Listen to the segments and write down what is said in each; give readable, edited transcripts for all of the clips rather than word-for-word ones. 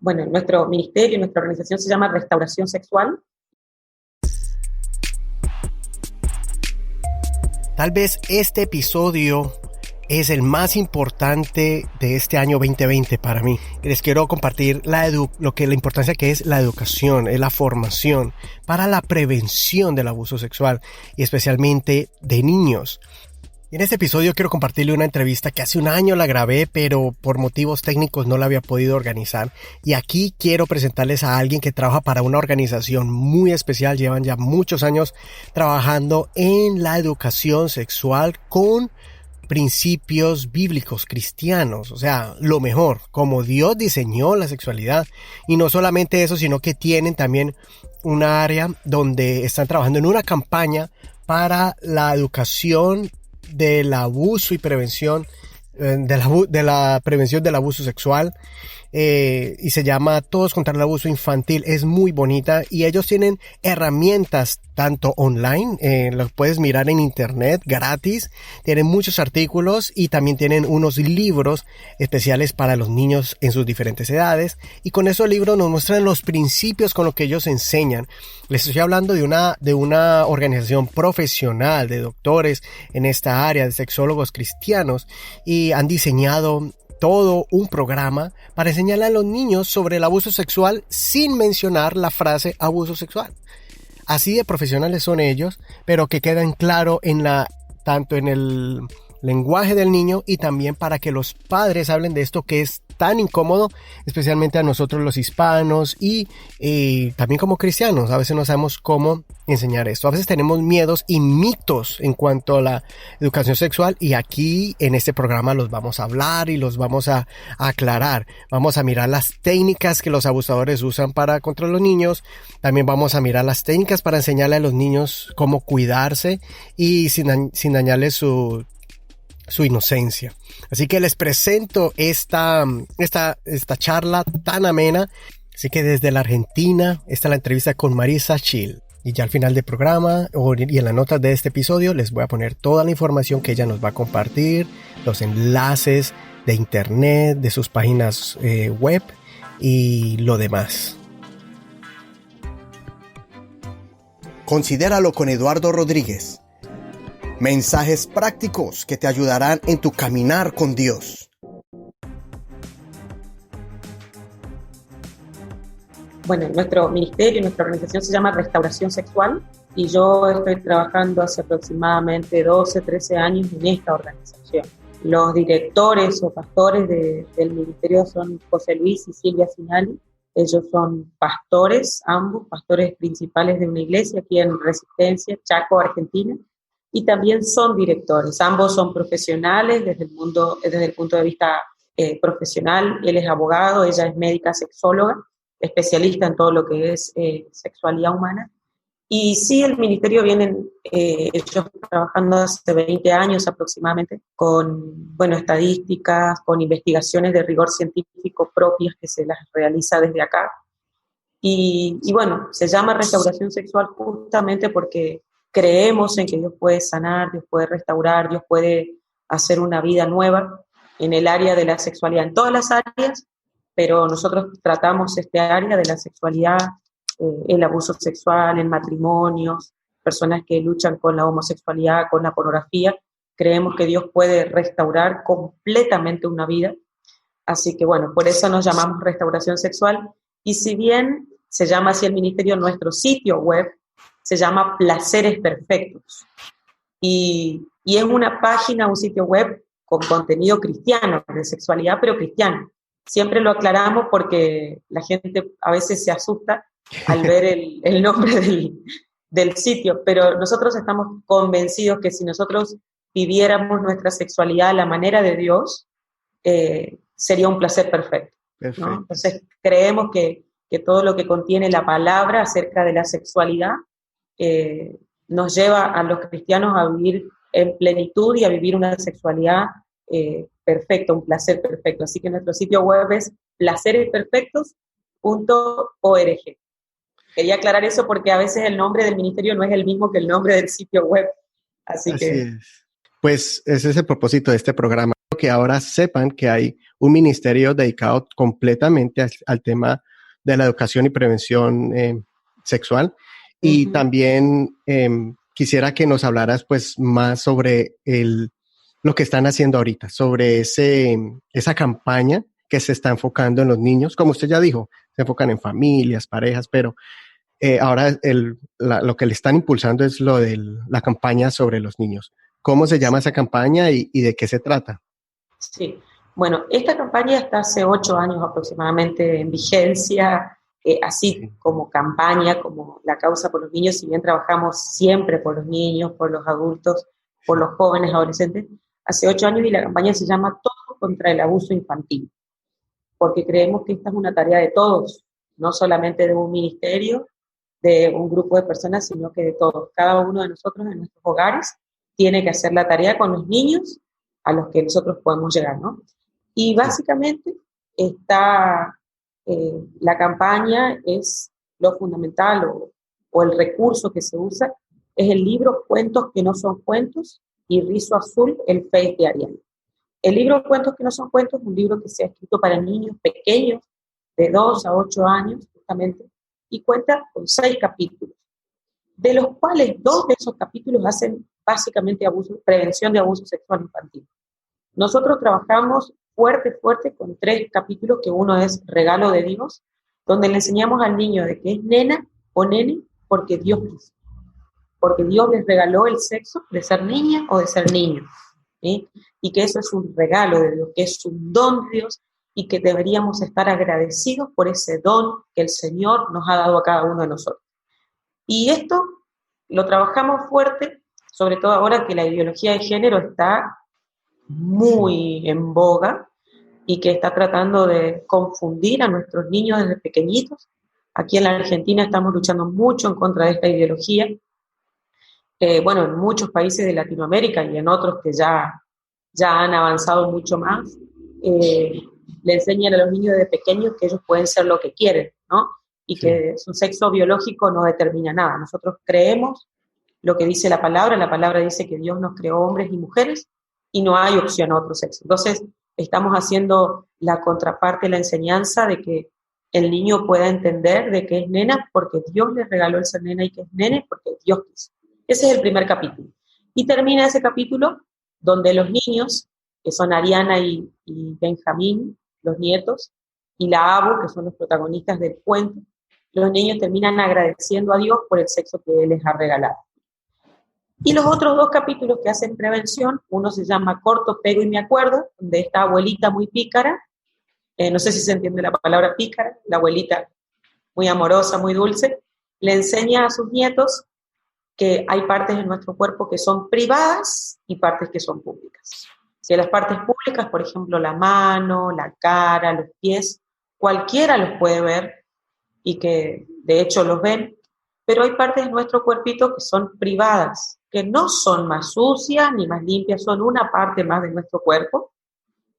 Bueno, nuestro ministerio, nuestra organización se llama Restauración Sexual. Tal vez este episodio es el más importante de este año 2020 para mí. Les quiero compartir la importancia que es la educación, es la formación para la prevención del abuso sexual y especialmente de niños. En este episodio quiero compartirle una entrevista que hace un año la grabé, pero por motivos técnicos no la había podido organizar. Y aquí quiero presentarles a alguien que trabaja para una organización muy especial. Llevan ya muchos años trabajando en la educación sexual con principios bíblicos cristianos, o sea, lo mejor, como Dios diseñó la sexualidad. Y no solamente eso, sino que tienen también una área donde están trabajando en una campaña para la educación del abuso y prevención de la prevención del abuso sexual, y se llama Todos contra el Abuso Infantil. Es muy bonita y ellos tienen herramientas tanto online, los puedes mirar en internet gratis, tienen muchos artículos y también tienen unos libros especiales para los niños en sus diferentes edades, y con esos libros nos muestran los principios con los que ellos enseñan. Les estoy hablando de una organización profesional de doctores en esta área, de sexólogos cristianos, y han diseñado todo un programa para enseñarle a los niños sobre el abuso sexual sin mencionar la frase abuso sexual. Así de profesionales son ellos, pero que quedan claro tanto en el lenguaje del niño y también para que los padres hablen de esto que es tan incómodo, especialmente a nosotros los hispanos y también como cristianos. A veces no sabemos cómo enseñar esto. A veces tenemos miedos y mitos en cuanto a la educación sexual, y aquí en este programa los vamos a hablar y los vamos a aclarar. Vamos a mirar las técnicas que los abusadores usan contra los niños. También vamos a mirar las técnicas para enseñarle a los niños cómo cuidarse y sin dañarles su inocencia. Así que les presento esta charla tan amena. Así que desde la Argentina, esta es la entrevista con Marisa Scheel. Y ya al final del programa y en las notas de este episodio les voy a poner toda la información que ella nos va a compartir, los enlaces de internet, de sus páginas web y lo demás. Considéralo con Eduardo Rodríguez. Mensajes prácticos que te ayudarán en tu caminar con Dios. Bueno, nuestro ministerio, nuestra organización se llama Restauración Sexual, y yo estoy trabajando hace aproximadamente 12, 13 años en esta organización. Los directores o pastores del ministerio son José Luis y Silvia Sinali. Ellos son pastores, ambos pastores principales de una iglesia aquí en Resistencia, Chaco, Argentina. Y también son directores. Ambos son profesionales desde el punto de vista profesional. Él es abogado, ella es médica sexóloga, especialista en todo lo que es sexualidad humana. Y sí, el ministerio vienen ellos trabajando hace 20 años aproximadamente con estadísticas, con investigaciones de rigor científico propias que se las realiza desde acá. Y se llama Restauración Sexual justamente porque creemos en que Dios puede sanar, Dios puede restaurar, Dios puede hacer una vida nueva en el área de la sexualidad, en todas las áreas, pero nosotros tratamos este área de la sexualidad, el abuso sexual, en matrimonios, personas que luchan con la homosexualidad, con la pornografía. Creemos que Dios puede restaurar completamente una vida. Así que por eso nos llamamos Restauración Sexual. Y si bien se llama así el ministerio, nuestro sitio web se llama Placeres Perfectos. Y es una página, un sitio web con contenido cristiano, de sexualidad, pero cristiano. Siempre lo aclaramos porque la gente a veces se asusta al ver el nombre del sitio, pero nosotros estamos convencidos que si nosotros viviéramos nuestra sexualidad a la manera de Dios, sería un placer perfecto. ¿No? Entonces creemos que todo lo que contiene la palabra acerca de la sexualidad nos lleva a los cristianos a vivir en plenitud y a vivir una sexualidad perfecta, un placer perfecto. Así que nuestro sitio web es placeresperfectos.org. Quería aclarar eso porque a veces el nombre del ministerio no es el mismo que el nombre del sitio web. Así que es. Pues ese es el propósito de este programa. que ahora sepan que hay un ministerio dedicado completamente al tema de la educación y prevención sexual. Y también quisiera que nos hablaras pues más sobre lo que están haciendo ahorita, sobre esa campaña que se está enfocando en los niños. Como usted ya dijo, se enfocan en familias, parejas, pero ahora lo que le están impulsando es lo de la campaña sobre los niños. ¿Cómo se llama esa campaña y de qué se trata? Sí, bueno, esta campaña está hace 8 años aproximadamente en vigencia, así Sí. como campaña, como la causa por los niños, si bien trabajamos siempre por los niños, por los adultos, por los jóvenes, adolescentes, hace 8 años y la campaña se llama Todo contra el abuso infantil, porque creemos que esta es una tarea de todos, no solamente de un ministerio, de un grupo de personas, sino que de todos. Cada uno de nosotros en nuestros hogares tiene que hacer la tarea con los niños a los que nosotros podemos llegar, ¿no? Y Sí. básicamente está, la campaña es lo fundamental o el recurso que se usa, es el libro Cuentos que no son cuentos y Rizo Azul, el Face de Ariana. El libro Cuentos que no son cuentos es un libro que se ha escrito para niños pequeños, de 2 a 8 años, justamente, y cuenta con 6 capítulos, de los cuales 2 de esos capítulos hacen básicamente prevención de abuso sexual infantil. Nosotros trabajamos fuerte con 3 capítulos, que uno es Regalo de Dios, donde le enseñamos al niño de que es nena o nene porque Dios quiso, porque Dios les regaló el sexo de ser niña o de ser niño, ¿sí? Y que eso es un regalo de Dios, que es un don de Dios y que deberíamos estar agradecidos por ese don que el Señor nos ha dado a cada uno de nosotros. Y esto lo trabajamos fuerte, sobre todo ahora que la ideología de género está muy en boga y que está tratando de confundir a nuestros niños desde pequeñitos. Aquí en la Argentina estamos luchando mucho en contra de esta ideología. Bueno, en muchos países de Latinoamérica y en otros que ya han avanzado mucho más, le enseñan a los niños desde pequeños que ellos pueden ser lo que quieren, ¿no? Y Sí. que su sexo biológico no determina nada. Nosotros creemos lo que dice la palabra dice que Dios nos creó hombres y mujeres y no hay opción a otro sexo. Entonces, estamos haciendo la contraparte, la enseñanza de que el niño pueda entender de que es nena porque Dios le regaló el ser nena y que es nene porque Dios quiso. Ese es el primer capítulo. Y termina ese capítulo donde los niños, que son Ariana y Benjamín, los nietos, y la Abu, que son los protagonistas del cuento, los niños terminan agradeciendo a Dios por el sexo que Él les ha regalado. Y los otros 2 capítulos que hacen prevención, uno se llama Corto, Pego y Me Acuerdo, de esta abuelita muy pícara, no sé si se entiende la palabra pícara, la abuelita muy amorosa, muy dulce, le enseña a sus nietos que hay partes de nuestro cuerpo que son privadas y partes que son públicas. Si las partes públicas, por ejemplo, la mano, la cara, los pies, cualquiera los puede ver y que de hecho los ven, pero hay partes de nuestro cuerpito que son privadas, que no son más sucias ni más limpias, son una parte más de nuestro cuerpo,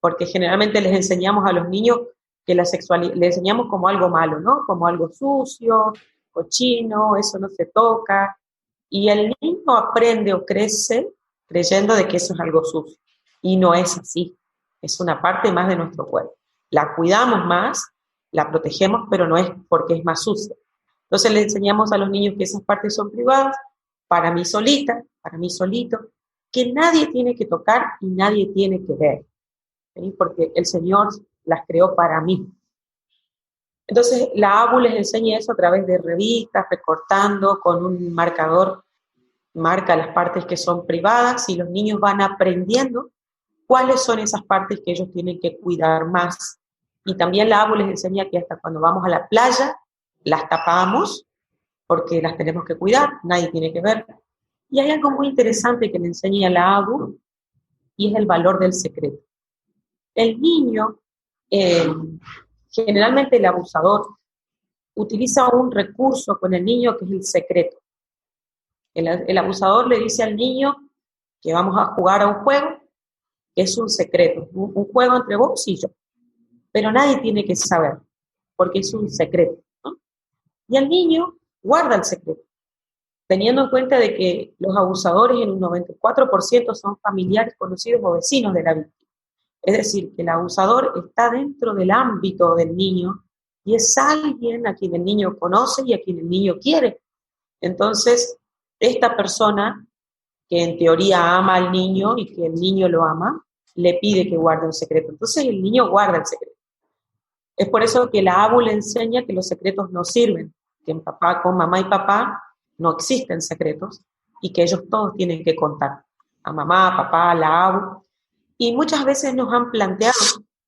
porque generalmente les enseñamos a los niños que la sexualidad, les enseñamos como algo malo, ¿no? Como algo sucio, cochino, eso no se toca, y el niño aprende o crece creyendo de que eso es algo sucio, y no es así, es una parte más de nuestro cuerpo. La cuidamos más, la protegemos, pero no es porque es más sucia. Entonces le enseñamos a los niños que esas partes son privadas, para mí solita, para mí solito, que nadie tiene que tocar y nadie tiene que ver, ¿sí? Porque el Señor las creó para mí. Entonces la ABU les enseña eso a través de revistas, recortando con un marcador, marca las partes que son privadas y los niños van aprendiendo cuáles son esas partes que ellos tienen que cuidar más. Y también la ABU les enseña que hasta cuando vamos a la playa, las tapamos porque las tenemos que cuidar, nadie tiene que ver. Y hay algo muy interesante que le enseña la ABU y es el valor del secreto. El niño, eh, generalmente el abusador, utiliza un recurso con el niño que es el secreto. El abusador le dice al niño que vamos a jugar a un juego que es un secreto, un juego entre vos y yo. Pero nadie tiene que saber, porque es un secreto, ¿no? Y el niño guarda el secreto, teniendo en cuenta de que los abusadores en un 94% son familiares, conocidos o vecinos de la víctima. Es decir, que el abusador está dentro del ámbito del niño y es alguien a quien el niño conoce y a quien el niño quiere. Entonces, esta persona que en teoría ama al niño y que el niño lo ama, le pide que guarde un secreto. Entonces el niño guarda el secreto. Es por eso que la ABU le enseña que los secretos no sirven, que en papá, con mamá y papá no existen secretos y que ellos todos tienen que contar. A mamá, a papá, a la ABU. Y muchas veces nos han planteado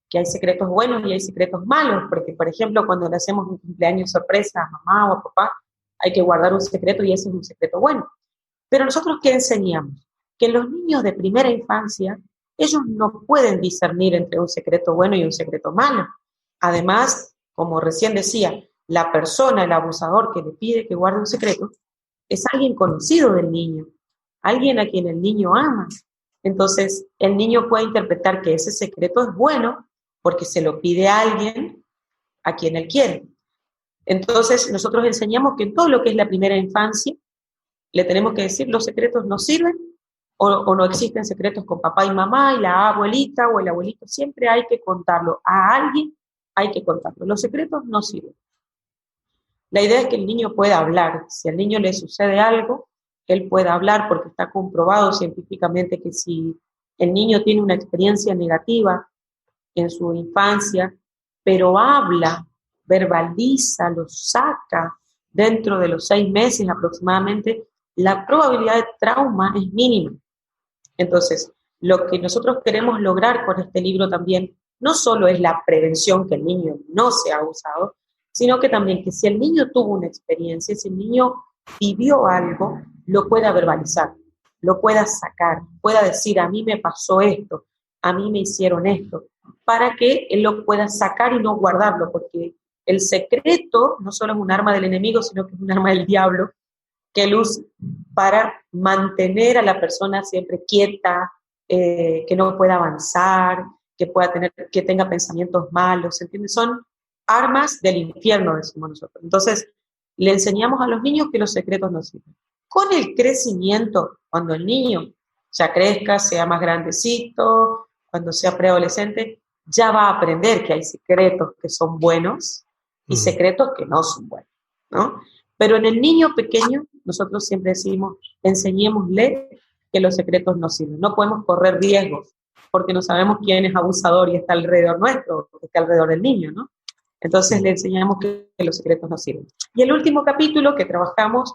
que hay secretos buenos y hay secretos malos, porque por ejemplo cuando le hacemos un cumpleaños sorpresa a mamá o a papá, hay que guardar un secreto y ese es un secreto bueno. Pero nosotros, ¿qué enseñamos? Que los niños de primera infancia, ellos no pueden discernir entre un secreto bueno y un secreto malo. Además, como recién decía, la persona, el abusador que le pide que guarde un secreto, es alguien conocido del niño, alguien a quien el niño ama. Entonces, el niño puede interpretar que ese secreto es bueno porque se lo pide a alguien a quien él quiere. Entonces, nosotros enseñamos que en todo lo que es la primera infancia, le tenemos que decir los secretos no sirven o no existen secretos con papá y mamá y la abuelita o el abuelito. Siempre hay que contarlo. A alguien hay que contarlo. Los secretos no sirven. La idea es que el niño pueda hablar. Si al niño le sucede algo, él pueda hablar porque está comprobado científicamente que si el niño tiene una experiencia negativa en su infancia, pero habla, verbaliza, lo saca dentro de los 6 meses aproximadamente, la probabilidad de trauma es mínima. Entonces, lo que nosotros queremos lograr con este libro también no solo es la prevención, que el niño no sea abusado, sino que también que si el niño tuvo una experiencia, si el niño vivió algo, lo pueda verbalizar, lo pueda sacar, pueda decir, a mí me pasó esto, a mí me hicieron esto, para que él lo pueda sacar y no guardarlo, porque el secreto no solo es un arma del enemigo, sino que es un arma del diablo, que él usa para mantener a la persona siempre quieta, que no pueda avanzar, que tenga pensamientos malos, ¿entiendes? Son armas del infierno, decimos nosotros. Entonces, le enseñamos a los niños que los secretos no sirven. Con el crecimiento, cuando el niño ya crezca, sea más grandecito, cuando sea preadolescente, ya va a aprender que hay secretos que son buenos y secretos que no son buenos, ¿no? Pero en el niño pequeño, nosotros siempre decimos, enseñémosle que los secretos no sirven. No podemos correr riesgos, porque no sabemos quién es abusador y está alrededor nuestro, que está alrededor del niño, ¿no? Entonces le enseñamos que los secretos no sirven. Y el último capítulo que trabajamos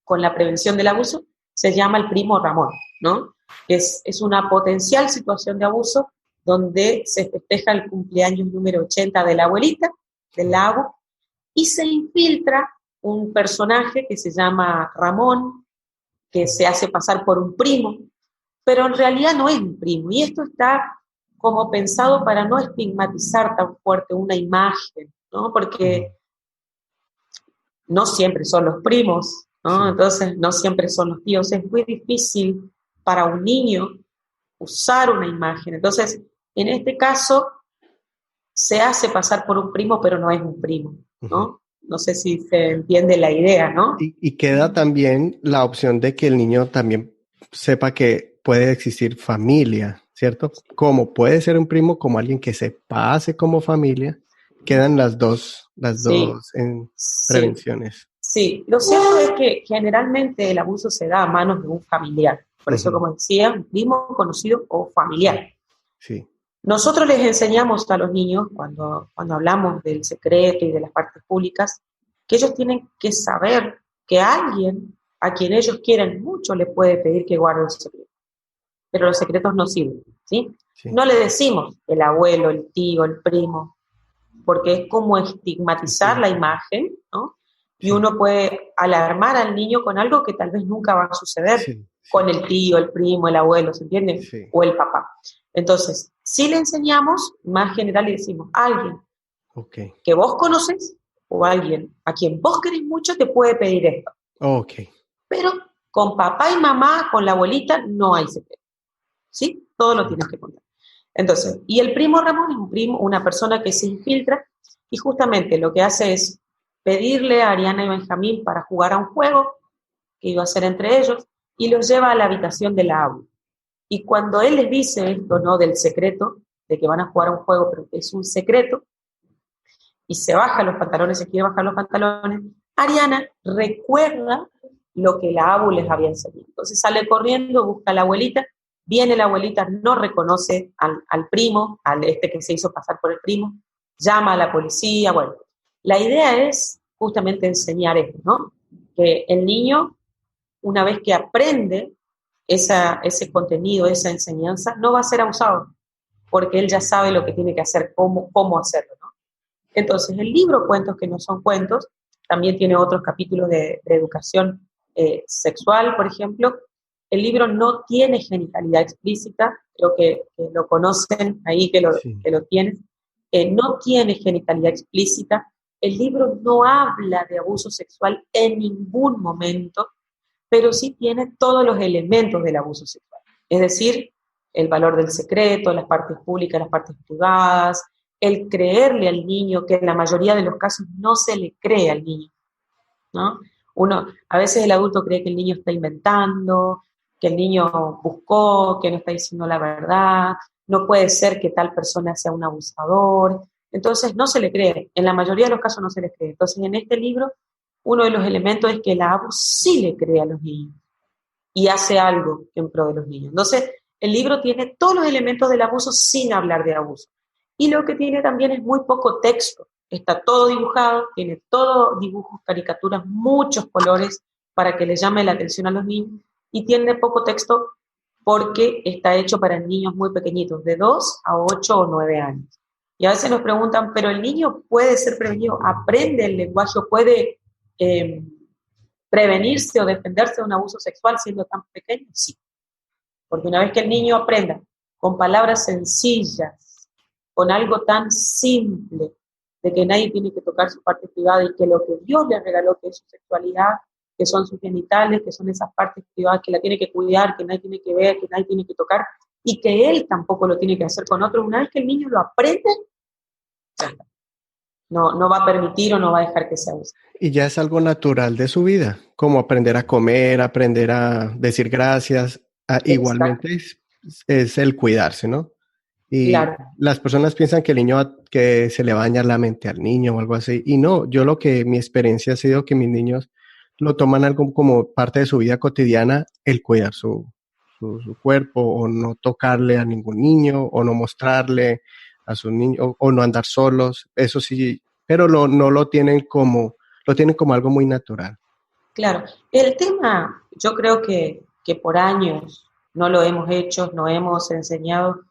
con la prevención del abuso se llama El Primo Ramón, ¿no? Es una potencial situación de abuso donde se festeja el cumpleaños número 80 de la abuelita, del abu, y se infiltra un personaje que se llama Ramón, que se hace pasar por un primo, pero en realidad no es un primo. Y esto está como pensado para no estigmatizar tan fuerte una imagen, ¿no? Porque no siempre son los primos, ¿no? Sí. Entonces no siempre son los tíos. Es muy difícil para un niño usar una imagen. Entonces, en este caso, se hace pasar por un primo, pero no es un primo, ¿no? No sé si se entiende la idea, ¿no? Y queda también la opción de que el niño también sepa que puede existir familia, ¿cierto? Como puede ser un primo, como alguien que se pase como familia. Quedan las dos en prevenciones. Sí, lo cierto es que generalmente el abuso se da a manos de un familiar. Por eso, como decía, un primo, conocido o familiar. Sí. Nosotros les enseñamos a los niños, cuando hablamos del secreto y de las partes públicas, que ellos tienen que saber que alguien a quien ellos quieren mucho le puede pedir que guarde un secreto. Pero los secretos no sirven, ¿sí? Sí. No le decimos el abuelo, el tío, el primo, porque es como estigmatizar la imagen, ¿no? Y uno puede alarmar al niño con algo que tal vez nunca va a suceder con el tío, el primo, el abuelo, ¿se entiende? Sí. O el papá. Entonces, si le enseñamos, más general le decimos, alguien que vos conoces o alguien a quien vos querés mucho te puede pedir esto. Pero con papá y mamá, con la abuelita, no hay secreto. ¿Sí? Todo lo tienes que contar. Entonces, y el primo Ramón es un primo, una persona que se infiltra y justamente lo que hace es pedirle a Ariana y Benjamín para jugar a un juego que iba a hacer entre ellos y los lleva a la habitación de la aula. Y cuando él les dice esto, ¿no? Del secreto, de que van a jugar a un juego, pero es un secreto, y se baja los pantalones, se quiere bajar los pantalones, Ariana recuerda lo que la abu les había enseñado. Entonces sale corriendo, busca a la abuelita, viene la abuelita, no reconoce al primo, al que se hizo pasar por el primo, llama a la policía, bueno. La idea es justamente enseñar esto, ¿no? Que el niño, una vez que aprende ese contenido, esa enseñanza, no va a ser abusado, porque él ya sabe lo que tiene que hacer, cómo hacerlo, ¿no? Entonces, el libro Cuentos que no son cuentos también tiene otros capítulos de educación sexual, por ejemplo. El libro no tiene genitalidad explícita, creo que lo conocen ahí, Sí. que lo tienen. No tiene genitalidad explícita. El libro no habla de abuso sexual en ningún momento, pero sí tiene todos los elementos del abuso sexual. Es decir, el valor del secreto, las partes públicas, las partes privadas, el creerle al niño, que en la mayoría de los casos no se le cree al niño, ¿no? A veces el adulto cree que el niño está inventando, que el niño buscó, que no está diciendo la verdad, no puede ser que tal persona sea un abusador, entonces no se le cree, en la mayoría de los casos no se les cree. Entonces en este libro uno de los elementos es que la abu sí le cree a los niños y hace algo en pro de los niños. Entonces el libro tiene todos los elementos del abuso sin hablar de abuso. Y lo que tiene también es muy poco texto. Está todo dibujado, tiene todo dibujos, caricaturas, muchos colores para que le llame la atención a los niños, y tiene poco texto porque está hecho para niños muy pequeñitos, de 2 a 8 o 9 años. Y a veces nos preguntan, ¿pero el niño puede ser prevenido? ¿Aprende el lenguaje? ¿Puede eh, prevenirse o defenderse de un abuso sexual siendo tan pequeño? Sí. Porque una vez que el niño aprenda con palabras sencillas, con algo tan simple, de que nadie tiene que tocar su parte privada y que lo que Dios le regaló, que es su sexualidad, que son sus genitales, que son esas partes privadas que la tiene que cuidar, que nadie tiene que ver, que nadie tiene que tocar, y que él tampoco lo tiene que hacer con otros, una vez que el niño lo aprende, ya está. No va a permitir o no va a dejar que se use. Y ya es algo natural de su vida, como aprender a comer, aprender a decir gracias. Exacto, Igualmente es el cuidarse, ¿no? Y claro, las personas piensan que el niño, que se le va a dañar la mente al niño o algo así. Y no, mi experiencia ha sido que mis niños lo toman algo como parte de su vida cotidiana, el cuidar su cuerpo, o no tocarle a ningún niño, o no mostrarle a sus niños, o no andar solos. Eso sí, pero no lo tienen como algo muy natural. claro. El tema, yo creo que por años no lo hemos hecho, no hemos enseñado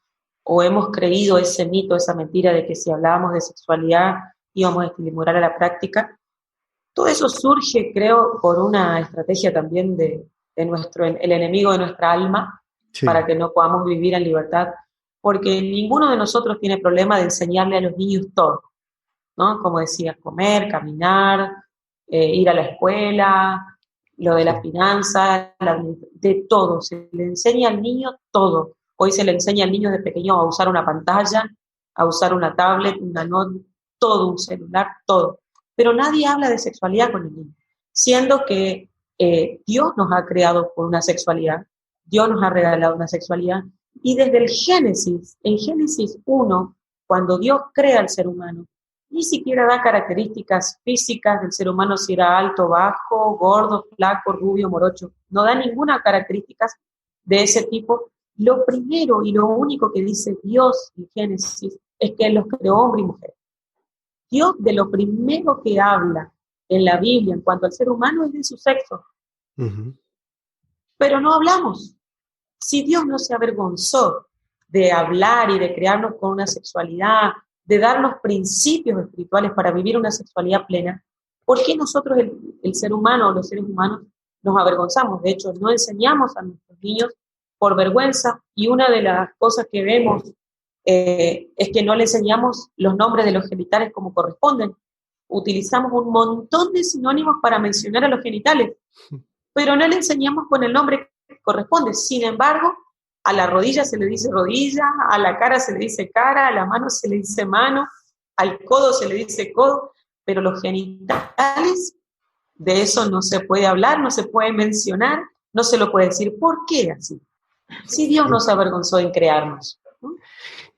o hemos creído ese mito, esa mentira de que si hablábamos de sexualidad íbamos a estimular a la práctica. Todo eso surge, creo, por una estrategia también de el enemigo de nuestra alma, Sí, para que no podamos vivir en libertad, porque ninguno de nosotros tiene problema de enseñarle a los niños todo, ¿no? Como decía, comer, caminar, ir a la escuela, lo de las sí. finanzas, de todo, se le enseña al niño todo. Hoy se le enseña al niño de pequeño a usar una pantalla, a usar una tablet, una notebook, todo, un celular, todo. Pero nadie habla de sexualidad con el niño, siendo que Dios nos ha creado con una sexualidad, Dios nos ha regalado una sexualidad, y desde el Génesis, en Génesis 1, cuando Dios crea al ser humano, ni siquiera da características físicas del ser humano, si era alto, bajo, gordo, flaco, rubio, morocho. No da ninguna característica de ese tipo. Lo primero y lo único que dice Dios en Génesis es que Él los creó hombre y mujer. Dios de lo primero que habla en la Biblia en cuanto al ser humano es de su sexo, Ujú. pero no hablamos. Si Dios no se avergonzó de hablar y de crearnos con una sexualidad, de darnos principios espirituales para vivir una sexualidad plena, ¿por qué nosotros, el ser humano, los seres humanos, nos avergonzamos? De hecho, no enseñamos a nuestros niños por vergüenza, y una de las cosas que vemos es que no le enseñamos los nombres de los genitales como corresponden. Utilizamos un montón de sinónimos para mencionar a los genitales, pero no le enseñamos con el nombre que corresponde. Sin embargo, a la rodilla se le dice rodilla, a la cara se le dice cara, a la mano se le dice mano, al codo se le dice codo, pero los genitales, de eso no se puede hablar, no se puede mencionar, no se lo puede decir. ¿Por qué así? Sí, Dios no se avergonzó en crearnos, ¿no?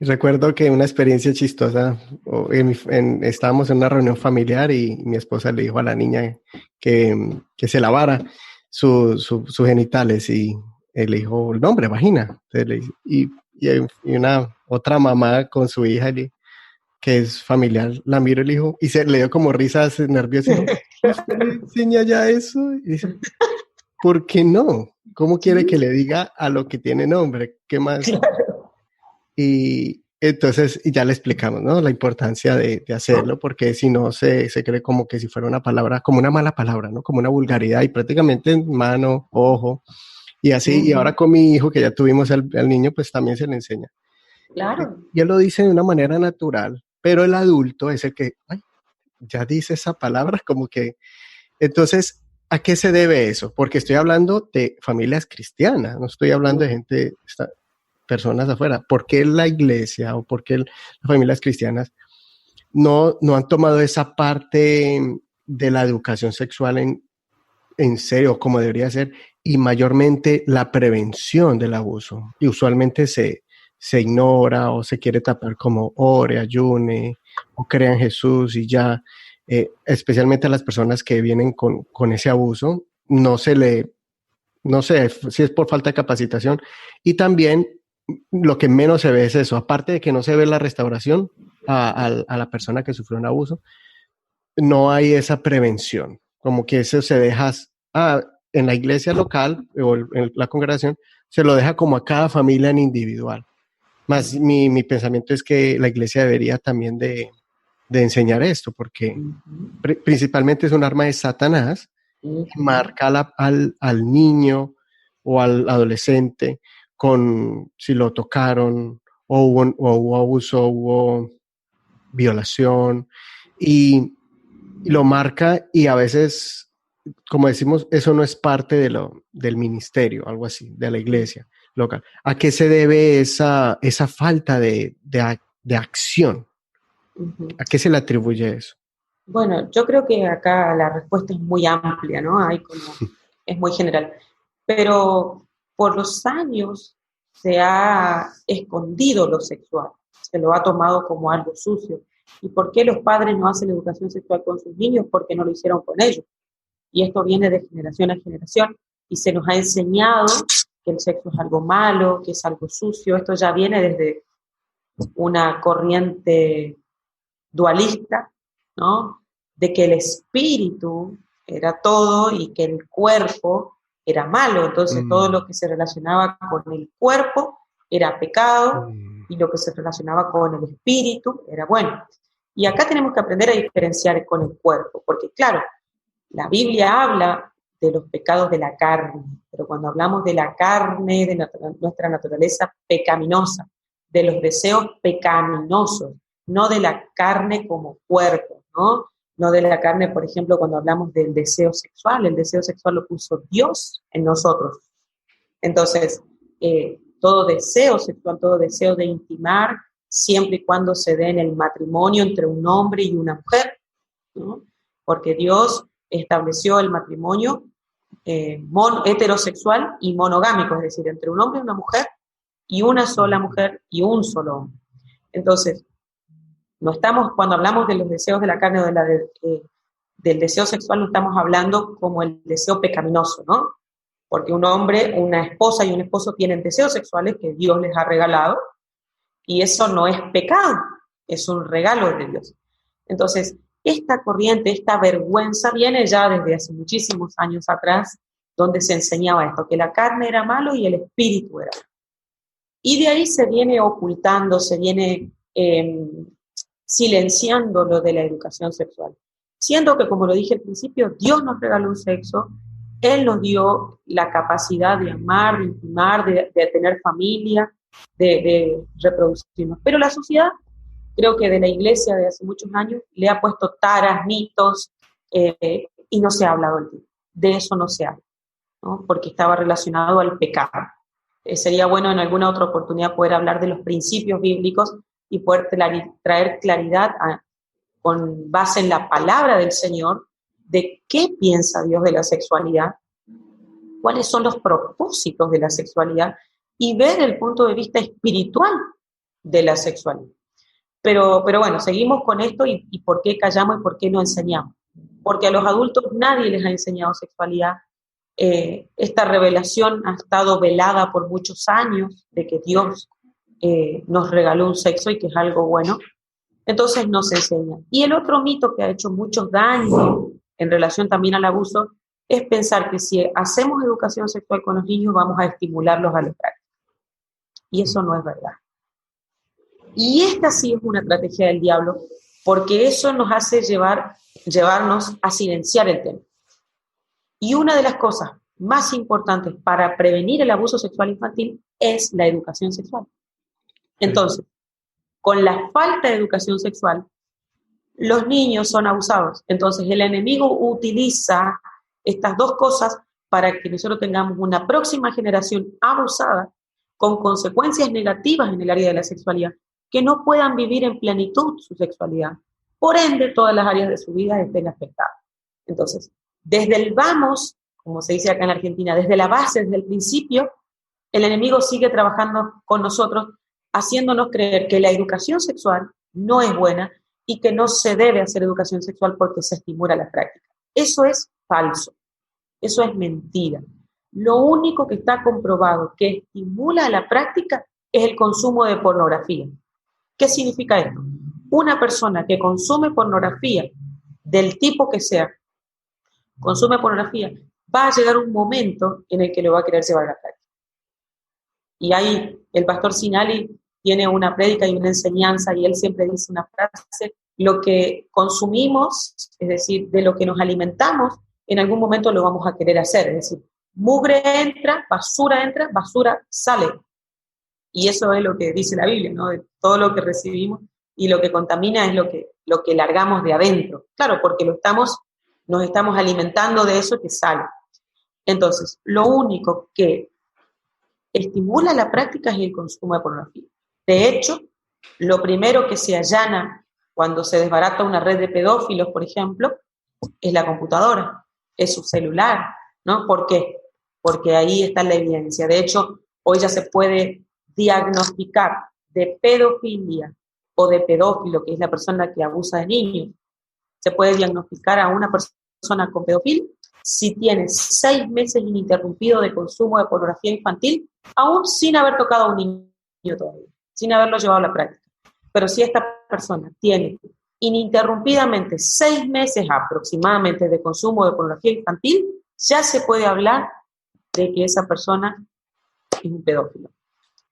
Recuerdo que una experiencia chistosa, estábamos en una reunión familiar y mi esposa le dijo a la niña que se lavara sus genitales y él le dijo el nombre, vagina. Y una otra mamá con su hija que es familiar, la miró y le dijo, y se le dio como risas nerviosas y dijo, ¿usted le enseña ya eso? Y dice, ¿por qué no? ¿Cómo quiere que le diga a lo que tiene nombre? ¿Qué más? Claro. Y entonces y ya le explicamos, ¿no? La importancia de hacerlo, porque si no se cree como que si fuera una palabra, como una mala palabra, ¿no? Como una vulgaridad y prácticamente en mano, ojo, y así. Y ahora con mi hijo, que ya tuvimos al niño, pues también se le enseña. Claro. Y él lo dice de una manera natural, pero el adulto es el que, ay, ya dice esa palabra, como que, entonces, ¿a qué se debe eso? Porque estoy hablando de familias cristianas, no estoy hablando de gente, personas afuera. ¿Por qué la iglesia o por qué las familias cristianas no han tomado esa parte de la educación sexual en serio, como debería ser, y mayormente la prevención del abuso? Y usualmente se ignora o se quiere tapar como ore, ayune o crea en Jesús y ya, especialmente a las personas que vienen con ese abuso, no sé si es por falta de capacitación y también lo que menos se ve es eso, aparte de que no se ve la restauración a la persona que sufrió un abuso, no hay esa prevención, como que eso se deja, en la iglesia local o en la congregación, se lo deja como a cada familia en individual. Más mi pensamiento es que la iglesia debería también de enseñar esto, porque principalmente es un arma de Satanás, marca al niño o al adolescente con si lo tocaron o hubo abuso, hubo violación y lo marca y a veces, como decimos, eso no es parte del ministerio, algo así, de la iglesia local. ¿A qué se debe esa falta de acción? ¿A qué se le atribuye eso? Bueno, yo creo que acá la respuesta es muy amplia, ¿no? Es muy general. Pero por los años se ha escondido lo sexual, se lo ha tomado como algo sucio. ¿Y por qué los padres no hacen educación sexual con sus niños? Porque no lo hicieron con ellos. Y esto viene de generación a generación y se nos ha enseñado que el sexo es algo malo, que es algo sucio. Esto ya viene desde una corriente dualista, ¿no? De que el espíritu era todo y que el cuerpo era malo. Entonces todo lo que se relacionaba con el cuerpo era pecado y lo que se relacionaba con el espíritu era bueno. Y acá tenemos que aprender a diferenciar con el cuerpo, porque claro, la Biblia habla de los pecados de la carne, pero cuando hablamos de la carne, de nuestra naturaleza pecaminosa, de los deseos pecaminosos, no de la carne como cuerpo, ¿no? No de la carne, por ejemplo, cuando hablamos del deseo sexual, el deseo sexual lo puso Dios en nosotros. Entonces, todo deseo sexual, todo deseo de intimar, siempre y cuando se dé en el matrimonio entre un hombre y una mujer, ¿no? Porque Dios estableció el matrimonio heterosexual y monogámico, es decir, entre un hombre y una mujer, y una sola mujer y un solo hombre. Entonces, no estamos, cuando hablamos de los deseos de la carne o del deseo sexual, no estamos hablando como el deseo pecaminoso, ¿no? Porque un hombre, una esposa y un esposo tienen deseos sexuales que Dios les ha regalado, y eso no es pecado, es un regalo de Dios. Entonces, esta corriente, esta vergüenza viene ya desde hace muchísimos años atrás, donde se enseñaba esto, que la carne era malo y el espíritu era malo. Y de ahí se viene ocultando, se viene silenciando lo de la educación sexual. Siendo que, como lo dije al principio, Dios nos regaló un sexo, Él nos dio la capacidad de amar, de intimar, de tener familia, de reproducirnos. Pero la sociedad, creo que de la iglesia de hace muchos años, le ha puesto taras, mitos, y no se ha hablado del tema. De eso no se habla, ¿no? Porque estaba relacionado al pecado. Sería bueno en alguna otra oportunidad poder hablar de los principios bíblicos y poder traer claridad con base en la palabra del Señor de qué piensa Dios de la sexualidad, cuáles son los propósitos de la sexualidad y ver el punto de vista espiritual de la sexualidad. Pero bueno, seguimos con esto y ¿por qué callamos y por qué no enseñamos? Porque a los adultos nadie les ha enseñado sexualidad. Esta revelación ha estado velada por muchos años de que Dios nos regaló un sexo y que es algo bueno. Entonces no se enseña. Y el otro mito que ha hecho muchos daños en relación también al abuso es pensar que si hacemos educación sexual con los niños vamos a estimularlos a la práctica. Y eso no es verdad. Y esta sí es una estrategia del diablo, porque eso nos hace llevarnos a silenciar el tema. Y una de las cosas más importantes para prevenir el abuso sexual infantil es la educación sexual. Entonces, con la falta de educación sexual, los niños son abusados. Entonces, el enemigo utiliza estas dos cosas para que nosotros tengamos una próxima generación abusada con consecuencias negativas en el área de la sexualidad, que no puedan vivir en plenitud su sexualidad. Por ende, todas las áreas de su vida estén afectadas. Entonces, desde el vamos, como se dice acá en Argentina, desde la base, desde el principio, el enemigo sigue trabajando con nosotros, haciéndonos creer que la educación sexual no es buena y que no se debe hacer educación sexual porque se estimula la práctica. Eso es falso, eso es mentira. Lo único que está comprobado que estimula la práctica es el consumo de pornografía. ¿Qué significa esto? Una persona que consume pornografía, del tipo que sea, consume pornografía, va a llegar un momento en el que lo va a querer llevar a la práctica. Y ahí el pastor Sinali tiene una prédica y una enseñanza, y él siempre dice una frase: lo que consumimos, es decir, de lo que nos alimentamos, en algún momento lo vamos a querer hacer. Es decir, mugre entra, basura sale. Y eso es lo que dice la Biblia, ¿no? De todo lo que recibimos y lo que contamina es lo que largamos de adentro. Claro, porque nos estamos alimentando de eso que sale. Entonces, lo único que estimula la práctica es el consumo de pornografía. De hecho, lo primero que se allana cuando se desbarata una red de pedófilos, por ejemplo, es la computadora, es su celular, ¿no? ¿Por qué? Porque ahí está la evidencia. De hecho, hoy ya se puede diagnosticar de pedofilia o de pedófilo, que es la persona que abusa de niños. Se puede diagnosticar a una persona con pedofilia si tiene 6 meses ininterrumpido de consumo de pornografía infantil, aún sin haber tocado a un niño todavía, sin haberlo llevado a la práctica. Pero si esta persona tiene ininterrumpidamente 6 meses aproximadamente de consumo de pornografía infantil, ya se puede hablar de que esa persona es un pedófilo.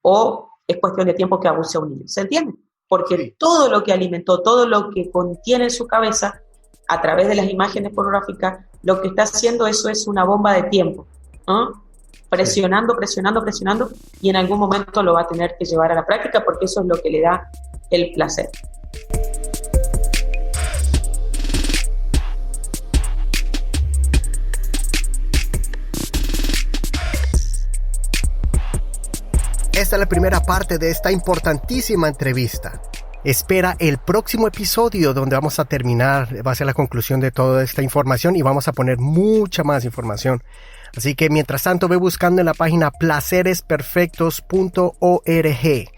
O es cuestión de tiempo que abuse a un niño. ¿Se entiende? Porque todo lo que alimentó, todo lo que contiene en su cabeza, a través de las imágenes pornográficas, lo que está haciendo eso es una bomba de tiempo, ¿no? Presionando, y en algún momento lo va a tener que llevar a la práctica porque eso es lo que le da el placer. Esta es la primera parte de esta importantísima entrevista. Espera el próximo episodio donde vamos a terminar, va a ser la conclusión de toda esta información y vamos a poner mucha más información. Así que mientras tanto ve buscando en la página placeresperfectos.org.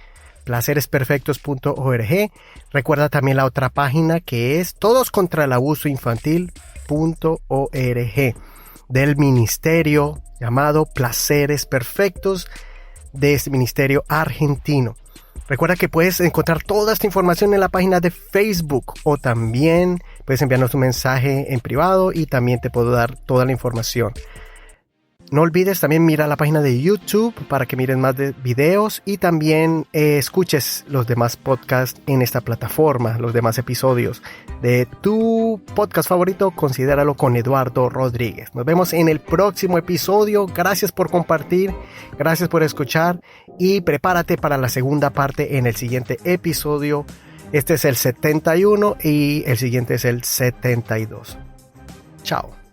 Placeresperfectos.org. Recuerda también la otra página que es todoscontralabusoinfantil.org del ministerio llamado Placeres Perfectos, de este ministerio argentino. Recuerda que puedes encontrar toda esta información en la página de Facebook o también puedes enviarnos un mensaje en privado y también te puedo dar toda la información. No olvides también mirar la página de YouTube para que mires más de videos y también escuches los demás podcasts en esta plataforma, los demás episodios de tu podcast favorito. Considéralo con Eduardo Rodríguez. Nos vemos en el próximo episodio. Gracias por compartir, gracias por escuchar y prepárate para la segunda parte en el siguiente episodio. Este es el 71 y el siguiente es el 72. Chao.